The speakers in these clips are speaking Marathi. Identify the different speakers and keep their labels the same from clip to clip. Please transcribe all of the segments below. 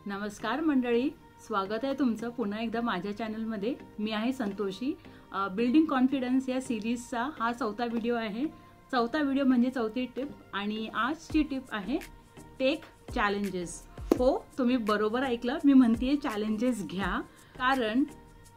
Speaker 1: नमस्कार मंडळी, स्वागत आहे तुमचं पुन्हा एकदा माझ्या चॅनलमध्ये। मी आहे संतोषी। बिल्डिंग कॉन्फिडन्स या सिरीजचा हा चौथा व्हिडिओ आहे। चौथा व्हिडिओ म्हणजे चौथी टिप आणि आजची टिप आहे टेक चॅलेंजेस। हो, तुम्ही बरोबर ऐकलं, मी म्हणतेय चॅलेंजेस घ्या। कारण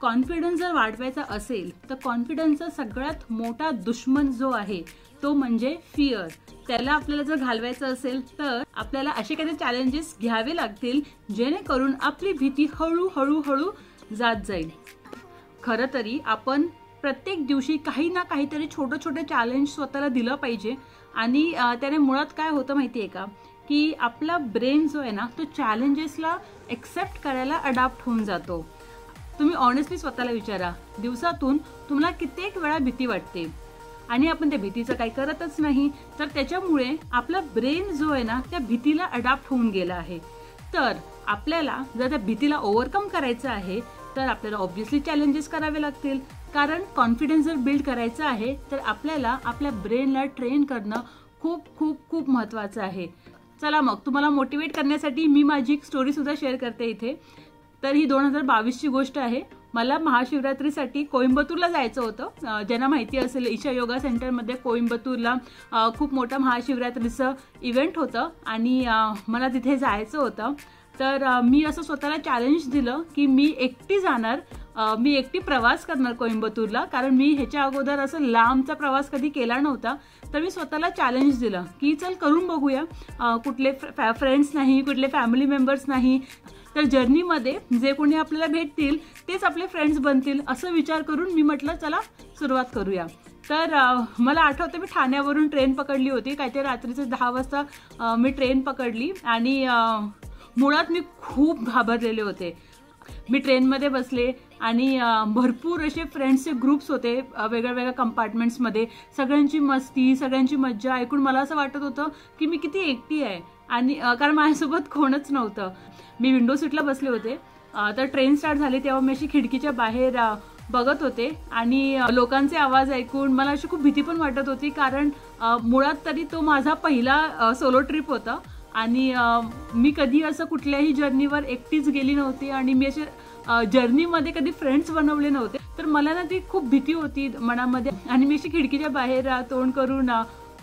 Speaker 1: कॉन्फिडन्स जर वाढवायचा असेल तर कॉन्फिडन्सचा सगळ्यात मोठा दुश्मन जो आहे तो म्हणजे फिअर। त्याला आपल्याला जर घालवायचं असेल तर आपल्याला असे काही चॅलेंजेस घ्यावे लागतील जेणेकरून आपली भीती हळूहळू जात जाईल। खरं तरी आपण प्रत्येक दिवशी काही ना काहीतरी छोटे चॅलेंज स्वतःला दिलं पाहिजे आणि त्याने मुळात काय होतं माहितीये का की आपला ब्रेन जो आहे ना तो चॅलेंजेसला एक्सेप्ट करायला अडॅप्ट होऊन जातो। तुम्ही ऑनेस्टली स्वतःला विचारा, दिवसातून तुम्हाला कित्येक वेळा भीती वाटते आणि आपण त्या भीतीचं काही करतच नाही, तर त्याच्यामुळे आपला ब्रेन जो आहे ना त्या भीतीला अडॅप्ट होऊन गेला आहे। तर आपल्याला जर त्या भीतीला ओव्हरकम करायचं आहे तर आपल्याला ऑब्व्हियसली चॅलेंजेस करावे लागतील। कारण कॉन्फिडन्स जर बिल्ड करायचा आहे तर आपल्याला आपल्या ब्रेनला ट्रेन करणं खूप खूप खूप महत्त्वाचं आहे। चला मग तुम्हाला मोटिवेट करण्यासाठी मी माझी एक स्टोरी सुद्धा शेअर करते इथे। तर ही 2022 ची गोष्ट आहे। मला महाशिवरात्रीसाठी कोइंबतूरला जायचं होतं। ज्यांना माहिती असेल ईशा योगा सेंटरमध्ये कोइंबतूरला खूप मोठा महाशिवरात्रीचं इव्हेंट होतं आणि मला तिथे जायचं होतं। तर मी असं स्वतःला चॅलेंज दिलं की मी एकटी जाणार, मी एकटी प्रवास करणार कोइंबतूरला। कारण मी ह्याच्या अगोदर असं लांबचा प्रवास कधी केला नव्हता। तर मी स्वतःला चॅलेंज दिलं की चल करून बघूया। कुठले फ्रेंड्स नाही, कुठले फॅमिली मेंबर्स नाही, तर जर्नीमध्ये जे कोणी आपल्याला भेटतील तेच आपले फ्रेंड्स बनतील असं विचार करून मी म्हटलं चला सुरुवात करूया। तर मला आठवतं मी ठाण्यावरून ट्रेन पकडली होती, काहीतरी रात्रीचे 10 वाजता मी ट्रेन पकडली आणि मुळात मी खूप घाबरलेले होते। मी ट्रेनमध्ये बसले आणि भरपूर असे फ्रेंड्सचे ग्रुप्स होते वेगळ्या कंपार्टमेंट्समध्ये। सगळ्यांची मस्ती, सगळ्यांची मज्जा ऐकून मला असं वाटत होतं की मी किती एकटी आहे आणि कारण माझ्यासोबत कोणच नव्हतं। मी विंडो सीटला बसले होते। तर ट्रेन स्टार्ट झाली तेव्हा मी अशी खिडकीच्या बाहेर बघत होते आणि लोकांचे आवाज ऐकून मला अशी खूप भीती पण वाटत होती। कारण मुळात तरी तो माझा पहिला सोलो ट्रिप होता आणि मी कधी असं कुठल्याही जर्नीवर एकटीच गेली नव्हती आणि मी असे जर्नीमध्ये कधी फ्रेंड्स बनवले नव्हते। तर मला ना ती खूप भीती होती मनामध्ये आणि मी अशी खिडकीच्या बाहेर तोंड करून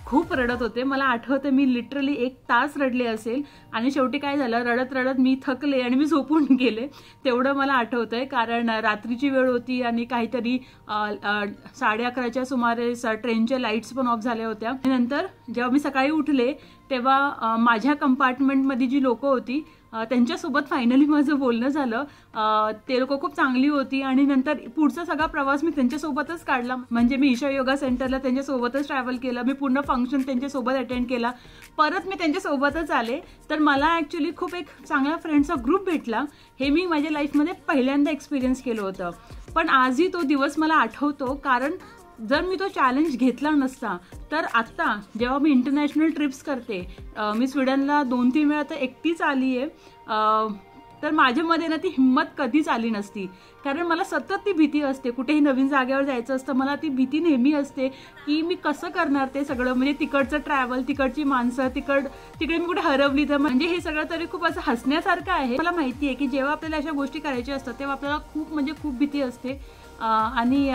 Speaker 1: खूप रडत होते। मला आठवतं मी लिटरली 1 तास रडले असेल आणि शेवटी काय झालं, रडत रडत मी थकले आणि मी झोपून गेले। तेवढं मला आठवतंय कारण रात्रीची वेळ होती आणि काहीतरी 11:30च्या सुमारे ट्रेनच्या लाईट्स पण ऑफ झाल्या होत्या। नंतर जेव्हा मी सकाळी उठले तेव्हा माझ्या कंपार्टमेंटमध्ये जी लोकं होती त्यांच्यासोबत फायनली माझं बोलणं झालं। ते लोक खूप चांगली होती आणि नंतर पुढचा सगळा प्रवास मी त्यांच्यासोबतच काढला। म्हणजे मी ईशा योगा सेंटरला त्यांच्यासोबतच ट्रॅव्हल केलं, मी पूर्ण फंक्शन त्यांच्यासोबत अटेंड केला, परत मी त्यांच्यासोबतच आले। तर मला ऍक्च्युली खूप एक चांगला फ्रेंड्सचा ग्रुप भेटला। हे मी माझ्या लाईफमध्ये पहिल्यांदा एक्सपिरियन्स केलं होतं। पण आजही तो दिवस मला आठवतो कारण जर मी तो चॅलेंज घेतला नसता तर आता जेव्हा मी इंटरनॅशनल ट्रिप्स करते, मी स्वीडनला 2-3 वेळा तर एकटीच आली आहे, तर माझ्यामध्ये ना ती हिंमत कधीच आली नसती। कारण मला सतत ती भीती असते, कुठेही नवीन जागेवर जायचं असतं मला ती भीती नेहमी असते की मी कसं करणार ते सगळं। म्हणजे तिकडचं ट्रॅव्हल, तिकडची माणसं, तिकडे मी कुठे हरवली तर म्हणजे हे सगळं तरी खूप असं हसण्यासारखं आहे। मला माहिती आहे की जेव्हा आपल्याला अशा गोष्टी करायच्या असतात तेव्हा आपल्याला खूप भीती असते आणि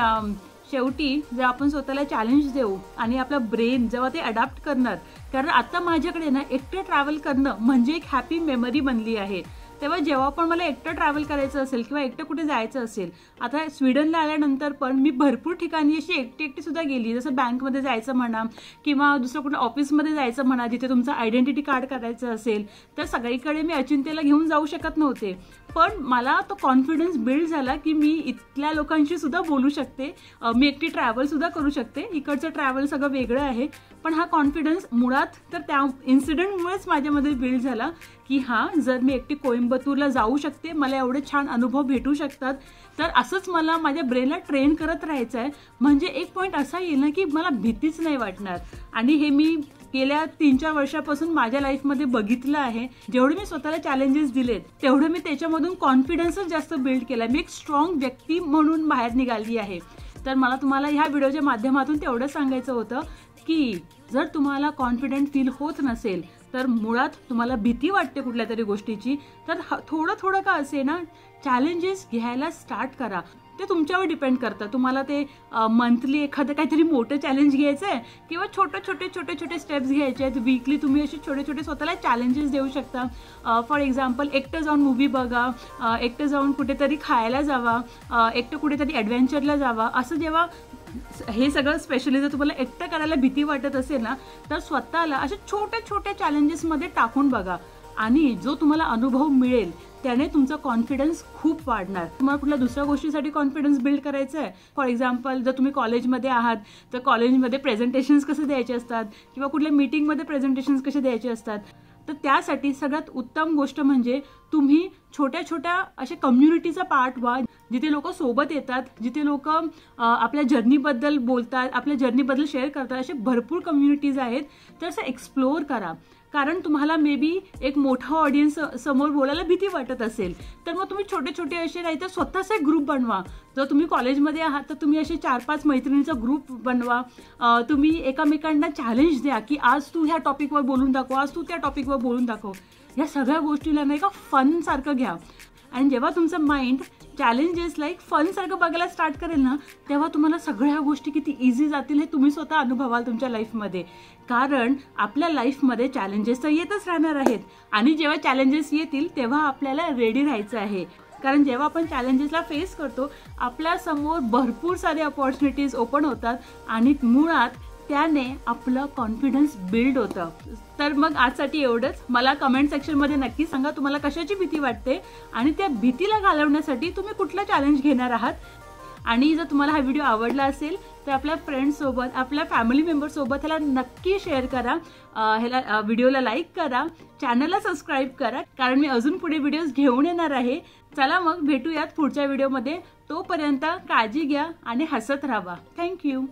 Speaker 1: शेवटी जर आपण स्वतःला चॅलेंज देऊ आणि आपला ब्रेन जेव्हा ते अडॅप्ट करणार, कारण आता माझ्याकडे ना एकटं ट्रॅव्हल करणं म्हणजे एक हॅपी मेमरी बनली आहे। तेव्हा जेव्हा पण मला एकटं ट्रॅव्हल करायचं असेल किंवा एकटं कुठे जायचं असेल, आता स्वीडनला आल्यानंतर पण मी भरपूर ठिकाणी अशी एकटी सुद्धा गेली, जसं बँकमध्ये जायचं म्हणा किंवा दुसरं कुठं ऑफिसमध्ये जायचं म्हणा, जिथे तुमचं आयडेंटिटी कार्ड करायचं असेल तर सगळीकडे मी अचिंत्यला घेऊन जाऊ शकत नव्हते। पण मला तो कॉन्फिडन्स बिल्ड झाला की मी इथल्या लोकांशी सुद्धा बोलू शकते, मी एकटी ट्रॅव्हल सुद्धा करू शकते। इकडचं ट्रॅव्हल सगळं वेगळं आहे, पण हा कॉन्फिडन्स मुळात तर त्या इन्सिडेंटमुळेच माझ्यामध्ये बिल्ड झाला की हां, जर मी एकटी कोइंबतूरला जाऊ शकते, मला एवढे छान अनुभव भेटू शकतात, तर असंच मला माझ्या ब्रेनला ट्रेन करत राहायचं आहे। म्हणजे एक पॉईंट असा येईल ना की मला भीतीच नाही वाटणार। आणि हे मी गेल्या 3-4 वर्षापासून माझ्या लाईफमध्ये बघितलं आहे। जेवढे मी स्वतःला चॅलेंजेस दिलेत तेवढं मी त्याच्यामधून कॉन्फिडन्सच जास्त बिल्ड केला, मी एक स्ट्रॉंग व्यक्ती म्हणून बाहेर निघाली आहे। तर मला तुम्हाला ह्या व्हिडिओच्या माध्यमातून तेवढं सांगायचं होतं की जर तुम्हाला कॉन्फिडंट फील होत नसेल तर मुळात तुम्हाला भीती वाटते कुठल्या तरी गोष्टीची, तर थोडं थोडं का असे ना चॅलेंजेस घ्यायला स्टार्ट करा. ते तुमच्यावर डिपेंड करतं. तुम्हाला ते मंथली एखादं काहीतरी मोठं चॅलेंज घ्यायचं आहे किंवा छोटे स्टेप्स घ्यायचे आहेत. वीकली तुम्ही असे छोटे स्वतःला चॅलेंजेस देऊ शकता. फॉर एक्झाम्पल एकटं जाऊन मूवी बघा, एकटं जाऊन कुठेतरी खायला जावा, एकटं कुठेतरी ॲडव्हेंचरला जावा. असं जेव्हा हे सगळं स्पेशली जर तुम्हाला एकटं करायला भीती वाटत असेल ना, तर स्वतःला अशा छोट्या चॅलेंजेसमध्ये टाकून बघा आणि जो तुम्हाला अनुभव मिळेल त्याने तुमचा कॉन्फिडन्स खूप वाढणार. तुम्हाला कुठल्या दुसऱ्या गोष्टीसाठी कॉन्फिडन्स बिल्ड करायचं आहे, फॉर एक्झाम्पल जर तुम्ही कॉलेजमध्ये आहात तर कॉलेजमध्ये प्रेझेंटेशन्स कसे द्यायचे असतात किंवा कुठल्या मीटिंगमध्ये प्रेझेंटेशन्स कसे द्यायचे असतात, तर त्यासाठी सगळ्यात उत्तम गोष्ट म्हणजे तुम्ही छोट्या अशा कम्युनिटीचा पार्ट व्हा, जिथे लोक सोबत येतात, जिथे लोक आपल्या जर्नीबद्दल बोलतात, आपल्या जर्नीबद्दल शेअर करतात. असे भरपूर कम्युनिटीज आहेत. तर असं एक्सप्लोअर करा. कारण तुम्हाला मे बी एक मोठा ऑडियन्स समोर बोलायला भीती वाटत असेल, तर मग तुम्ही छोटे असे नाही तर स्वतःचा एक ग्रुप बनवा. जर तुम्ही कॉलेजमध्ये आहात तर तुम्ही असे 4-5 मैत्रिणींचा ग्रुप बनवा. तुम्ही एकमेकांना चॅलेंज द्या की आज तू ह्या टॉपिकवर बोलून दाखव, आज तू त्या टॉपिकवर बोलून दाखव. या सगळ्या गोष्टीला नाही का फन सारखं घ्या. आणि जेव्हा तुमचं माइंड चॅलेंजेस लाईक फन सारखं बघायला स्टार्ट करेल ना, तेव्हा तुम्हाला सगळ्या गोष्टी किती इझी जातील हे तुम्ही स्वतः अनुभवाल तुमच्या लाईफमध्ये. कारण आपल्या लाईफमध्ये चॅलेंजेस तर येतच राहणार आहेत आणि जेव्हा चॅलेंजेस येतील तेव्हा आपल्याला रेडी राहायचं आहे. कारण जेव्हा आपण चॅलेंजेसला फेस करतो आपल्यासमोर भरपूर सारे अपॉर्च्युनिटीज ओपन होतात आणि मुळात त्याने आपलं कॉन्फिडन्स बिल्ड होतं. तर मग आजसाठी एवढंच. मला कमेंट सेक्शनमध्ये नक्की सांगा तुम्हाला कशाची भीती वाटते आणि त्या भीतीला घालवण्यासाठी तुम्ही कुठलं चॅलेंज घेणार आहात. आणि जर तुम्हाला हा व्हिडिओ आवडला असेल तर आपल्या फ्रेंड्ससोबत, आपल्या फॅमिली मेंबरसोबत ह्याला नक्की शेअर करा, ह्याला व्हिडिओला लाईक करा, चॅनलला सबस्क्राईब करा, कारण मी अजून पुढे व्हिडिओज घेऊन येणार आहे. चला मग भेटूयात पुढच्या व्हिडिओमध्ये. तोपर्यंत काळजी घ्या आणि हसत राहा. थँक्यू.